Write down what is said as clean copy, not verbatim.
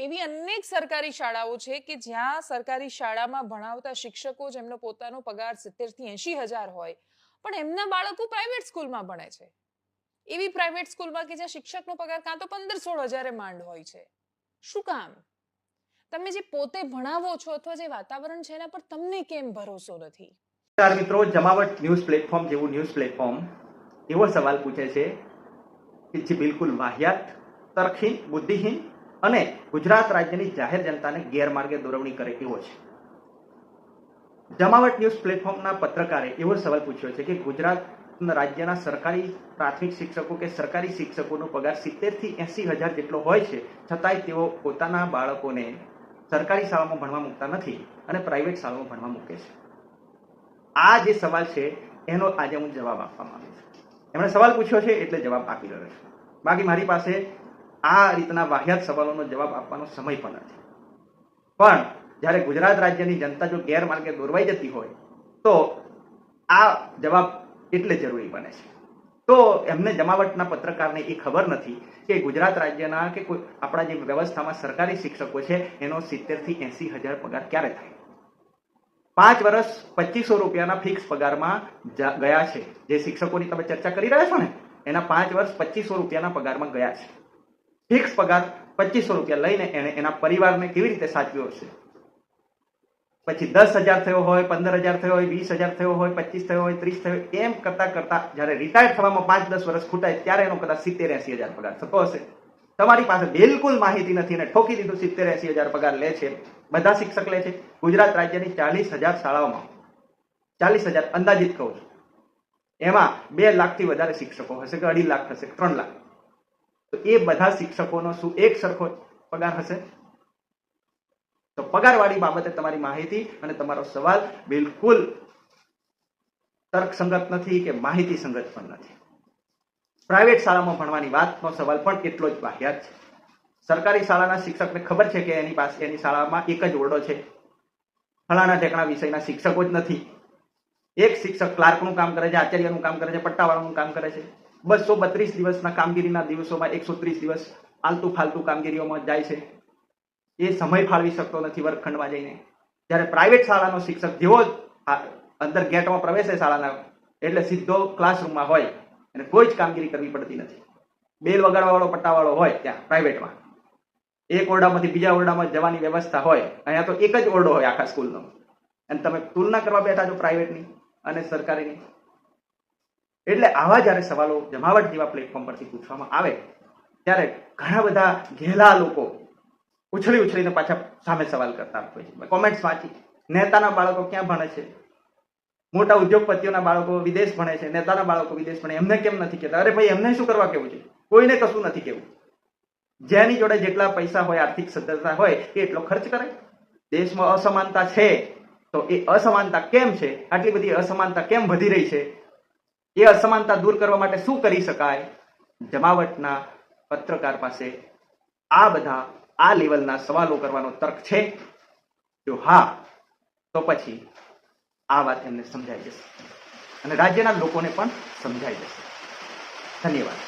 એવી અનેક સરકારી શાળાઓ છે કે જ્યાં સરકારી શાળામાં ભણાવતા શિક્ષકો જેમનો પોતાનો પગાર 70 થી 80,000 હોય, પણ એમના બાળકો પ્રાઇવેટ સ્કૂલમાં ભણે છે. એવી પ્રાઇવેટ સ્કૂલમાં કે જ્યાં શિક્ષકનો પગાર કાં તો 15-16,000 માંડ હોય છે. શું કામ? તમે જે પોતે ભણાવો છો અથવા જે વાતાવરણ છે એના પર તમને કેમ ભરોસો નથી? નમસ્કાર મિત્રો, જમાવટ ન્યૂઝ પ્લેટફોર્મ જેવું ન્યૂઝ પ્લેટફોર્મ એવો સવાલ પૂછે છે કે જે બિલકુલ વાહિયાત, તર્કહીન, બુદ્ધિહીન અને ગુજરાત રાજ્યની જાહેર જનતાને ગેરમાર્ગે દોરવણી કરે એવો છે. જમાવટ ન્યૂઝ પ્લેટફોર્મના પત્રકારે એવો સવાલ પૂછ્યો છે કે ગુજરાત રાજ્યના સરકારી પ્રાથમિક શિક્ષકો કે સરકારી શિક્ષકોનો પગાર 70 થી 80,000 જેટલો હોય છે, છતાંય તેઓ પોતાના બાળકોને સરકારી શાળામાં ભણવા મૂકતા નથી અને પ્રાઇવેટ શાળામાં ભણવા મૂકે છે. આ જે સવાલ છે એનો આજે હું જવાબ આપવા માંગુ છું. એમણે સવાલ પૂછ્યો છે એટલે જવાબ આપી રહ્યો છું. બાકી મારી પાસે આ રીતના વાહિયાત સવાલોનો જવાબ આપવાનો સમય પણ નથી. પણ જ્યારે ગુજરાત રાજ્યની જનતા જો ગેરમાર્ગે દોરવાઈ જતી હોય તો આ જવાબ એટલે જરૂરી બને છે. તો એમને જમાવટના પત્રકારને એ ખબર નથી કે ગુજરાત રાજ્યના કે કોઈ આપણા જે વ્યવસ્થામાં સરકારી શિક્ષકો છે એનો 70 થી 80,000 પગાર ક્યારે થાય. 5 વર્ષ 2,500 રૂપિયાના ફિક્સ પગારમાં ગયા છે. જે શિક્ષકોની તમે ચર્ચા કરી રહ્યા છો ને એના 5 વર્ષ 2,500 રૂપિયાના પગારમાં ગયા છે. ફિક્સ પગાર 2,500 રૂપિયા લઈને એને એના પરિવારને કેવી રીતે સાચવ્યો હશે? પછી 10,000 થયો હોય, 15,000 થયો હોય, 20,000 થયો હોય, 25 થયો હોય, 30 થયો, એમ કરતા કરતા જયારે રિટાયર થવામાં 5-10 વર્ષ ખૂટાય ત્યારે એનો કદાચ 70-80,000 પગાર થતો હશે. તમારી પાસે બિલકુલ માહિતી નથી અને ઠોકી દીધું 70-80,000 પગાર લે છે. બધા શિક્ષક લે છે. ગુજરાત રાજ્યની 40,000 શાળાઓમાં 40,000 અંદાજિત કહું છું, એમાં 2 લાખથી વધારે શિક્ષકો હશે કે 2.5 લાખ હશે, 3 લાખ. તો એ બધા શિક્ષકોનો શું એક સરખો પગાર હશે? તો પગારવાળી બાબતે તમારી માહિતી અને તમારો સવાલ બિલકુલ તર્કસંગત નથી કે માહિતી સંગત પણ નથી. પ્રાઇવેટ શાળામાં ભણવાની વાતનો સવાલ પણ એટલો જ વાહિયાત છે. સરકારી શાળાના શિક્ષકને ખબર છે કે એની પાસે એની શાળામાં એક જ ઓરડો છે, ફલાણા ઢેકણા વિષયના શિક્ષકો જ નથી. એક શિક્ષક ક્લાર્કનું કામ કરે છે, આચાર્યનું કામ કરે છે, પટ્ટાવાળાનું કામ કરે છે. 232 દિવસના કામગીરીના દિવસોમાં 130 દિવસ આલતુ ફાલતુ કામગીરીઓમાં જાય છે. એ સમય ફાળવી શકતો નથી વર્ગખંડમાં જઈને. જ્યારે પ્રાઇવેટ શાળાનો શિક્ષક જેવો અંદર ગેટમાં પ્રવેશે શાળાના એટલે સીધો ક્લાસરૂમમાં હોય અને કોઈ જ કામગીરી કરવી પડતી નથી. બેલ વગાડવા વાળો પટ્ટાવાળો હોય ત્યાં પ્રાઇવેટમાં, એક ઓરડામાંથી બીજા ઓરડામાં જવાની વ્યવસ્થા હોય. અહીંયા તો એક જ ઓરડો હોય આખા સ્કૂલનો, અને તમે તુલના કરવા બેઠા છો પ્રાઇવેટની અને સરકારીની. એટલે આવા જ્યારે સવાલો જમાવટ જેવા પ્લેટફોર્મ પરથી પૂછવામાં આવે ત્યારે ઘણા બધા ઘેલા લોકો ઉછળીને પાછા સામે સવાલ કરતા હોય છે. કોમેન્ટ્સ વાંચી, નેતાના બાળકો ક્યાં ભણે છે, મોટા ઉદ્યોગપતિઓના બાળકો વિદેશ ભણે છે, નેતાના બાળકો વિદેશ ભણે, એમને કેમ નથી કહેતા? અરે ભાઈ, એમને શું કરવા કેવું છે? કોઈને કશું નથી કેવું. જેની જોડે જેટલા પૈસા હોય, આર્થિક સદ્ધરતા હોય એ એટલો ખર્ચ કરે. દેશમાં અસમાનતા છે તો એ અસમાનતા કેમ છે, આટલી બધી અસમાનતા કેમ વધી રહી છે, એ અસમાનતા દૂર કરવા માટે શું કરી શકાય? જમાવટના પત્રકાર પાસે આ બધા આ લેવલના સવાલો કરવાનો તર્ક છે? જો હા, તો પછી આ વાત એમને સમજાઈ જશે અને રાજ્યના લોકોને પણ સમજાઈ જશે. ધન્યવાદ.